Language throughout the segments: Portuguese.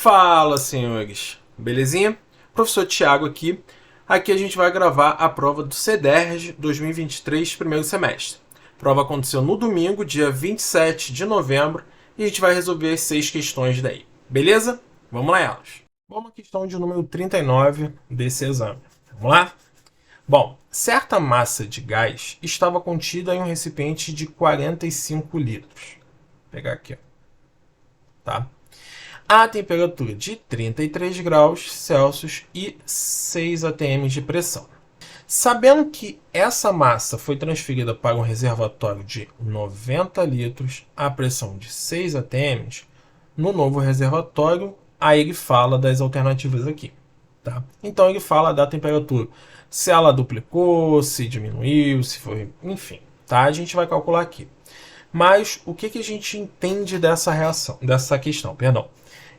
Fala, senhores! Belezinha? Professor Tiago aqui. Aqui a gente vai gravar a prova do CEDERJ 2023, primeiro semestre. A prova aconteceu no domingo, dia 27 de novembro, e a gente vai resolver as 6 questões daí. Beleza? Vamos lá elas. Vamos à questão de número 39 desse exame. Vamos lá? Bom, certa massa de gás estava contida em um recipiente de 45 litros. Vou pegar aqui, ó. Tá? A temperatura de 33 graus Celsius e 6 atm de pressão. Sabendo que essa massa foi transferida para um reservatório de 90 litros a pressão de 6 atm, no novo reservatório, aí ele fala das alternativas aqui. Tá? Então ele fala da temperatura, se ela duplicou, se diminuiu, se foi, enfim. Tá? A gente vai calcular aqui. Mas o que a gente entende dessa reação, dessa questão, perdão?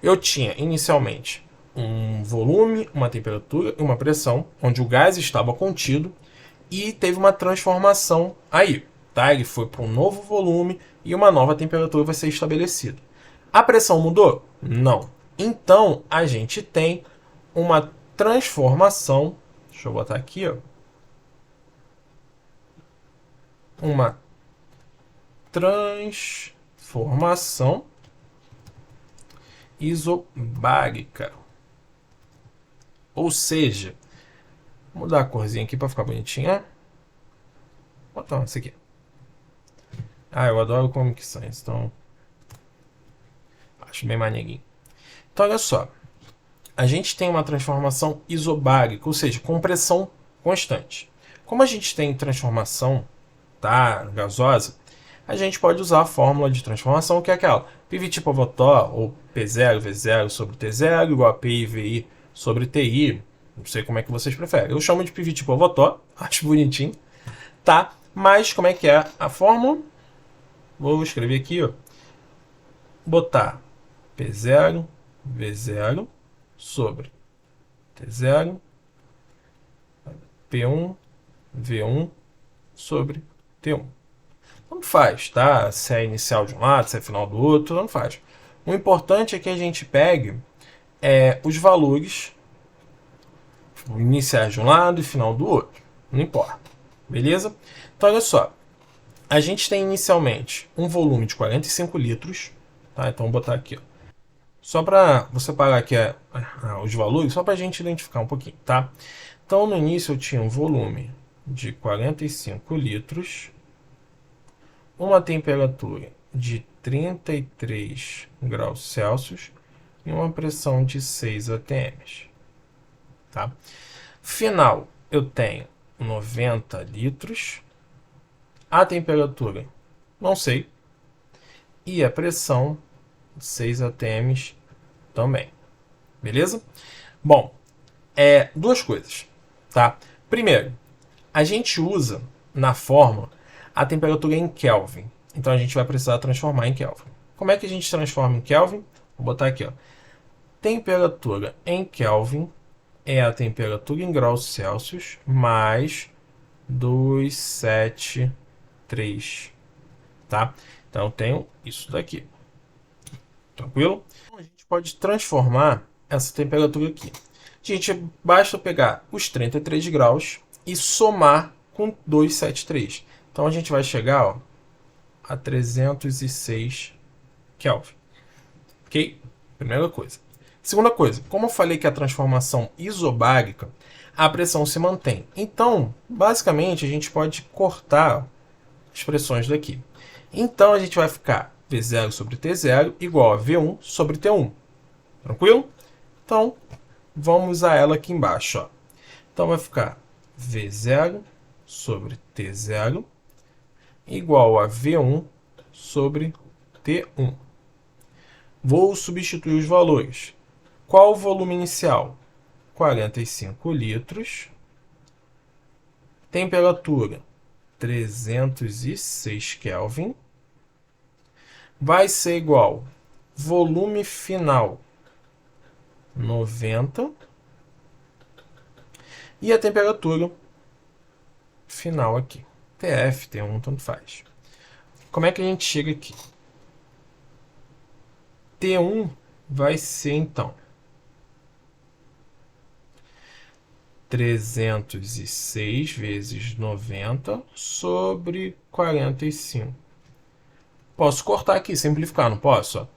Eu tinha inicialmente um volume, uma temperatura e uma pressão, onde o gás estava contido e teve uma transformação aí. Tá? Ele foi para um novo volume e uma nova temperatura vai ser estabelecida. A pressão mudou? Não. Então a gente tem uma transformação. Deixa eu botar aqui, ó. Uma transformação isobárica. Ou seja, vou mudar a corzinha aqui para ficar bonitinha. Vou botar essa aqui. Eu adoro Comic Sans, então acho bem maneirinho. Então, olha só. A gente tem uma transformação isobárica, ou seja, com pressão constante. Como a gente tem transformação gasosa, a gente pode usar a fórmula de transformação, que é aquela PV tipo Votó, ou P0 V0 sobre T0, igual a PI VI sobre TI. Não sei como é que vocês preferem. Eu chamo de PV tipo Votó, acho bonitinho. Tá? Mas como é que é a fórmula? Vou escrever aqui, ó. Botar P0 V0 sobre T0, P1 V1 sobre T1. Tanto faz, tá? Se é inicial de um lado, se é final do outro, não faz. O importante é que a gente pegue os valores iniciais de um lado e final do outro. Não importa. Beleza? Então, olha só. A gente tem inicialmente um volume de 45 litros. Tá? Então, vou botar aqui, ó. Só para você parar aqui os valores, só para a gente identificar um pouquinho, tá? Então, no início eu tinha um volume de 45 litros, uma temperatura de 33 graus Celsius e uma pressão de 6 atm. Tá? Final, eu tenho 90 litros, a temperatura, não sei, e a pressão, 6 atm também. Beleza? Bom, duas coisas, tá? Primeiro, a gente usa na fórmula a temperatura em Kelvin. Então a gente vai precisar transformar em Kelvin. Como é que a gente transforma em Kelvin? Vou botar aqui, ó. Temperatura em Kelvin é a temperatura em graus Celsius mais 273, tá? Então eu tenho isso daqui. Tranquilo? Então, a gente pode transformar essa temperatura aqui. Gente, basta pegar os 33 graus e somar com 273. Então a gente vai chegar, ó, a 306 Kelvin. Ok? Primeira coisa. Segunda coisa, como eu falei que a transformação isobárica, a pressão se mantém. Então, basicamente, a gente pode cortar as pressões daqui. Então, a gente vai ficar V0 sobre T0 igual a V1 sobre T1. Tranquilo? Então, vamos a ela aqui embaixo, ó. Então, vai ficar V0 sobre T0 igual a V1 sobre T1. Vou substituir os valores. Qual o volume inicial? 45 litros. Temperatura, 306 Kelvin. Vai ser igual volume final, 90. E a temperatura final aqui. TF, T1, tanto faz. Como é que a gente chega aqui? T1 vai ser, então, 306 vezes 90 sobre 45. Posso cortar aqui, simplificar, não posso?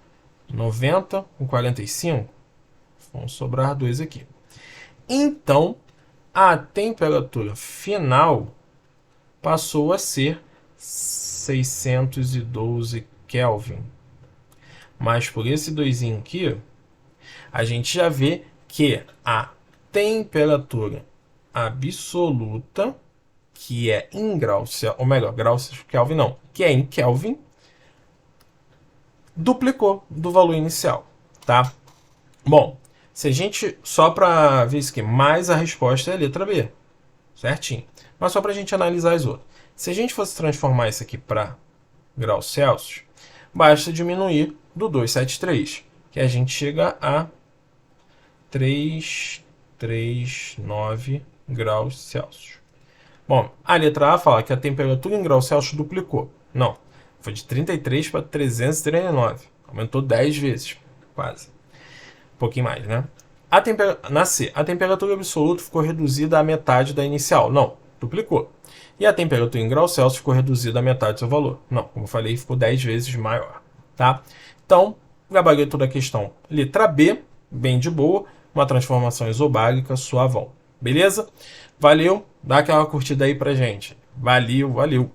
90 com 45, vão sobrar 2 aqui. Então, a temperatura final passou a ser 612 Kelvin. Mas por esse 2 aqui, a gente já vê que a temperatura absoluta, que é em graus Celsius, ou melhor, graus Kelvin não, que é em Kelvin, duplicou do valor inicial, tá? Bom, se a gente, só para ver isso aqui, mais a resposta é a letra B, certinho. Mas só para a gente analisar as outras. Se a gente fosse transformar isso aqui para graus Celsius, basta diminuir do 273, que a gente chega a 339 graus Celsius. Bom, a letra A fala que a temperatura em graus Celsius duplicou. Não, foi de 33 para 339. Aumentou 10 vezes, quase. Um pouquinho mais, né? Na C, a temperatura absoluta ficou reduzida à metade da inicial. Não, duplicou. E a temperatura em graus Celsius ficou reduzida à metade do seu valor. Não, como eu falei, ficou 10 vezes maior. Tá? Então, gabarito da questão letra B, bem de boa, uma transformação isobárica suavão. Beleza? Valeu, dá aquela curtida aí pra gente. Valeu, valeu.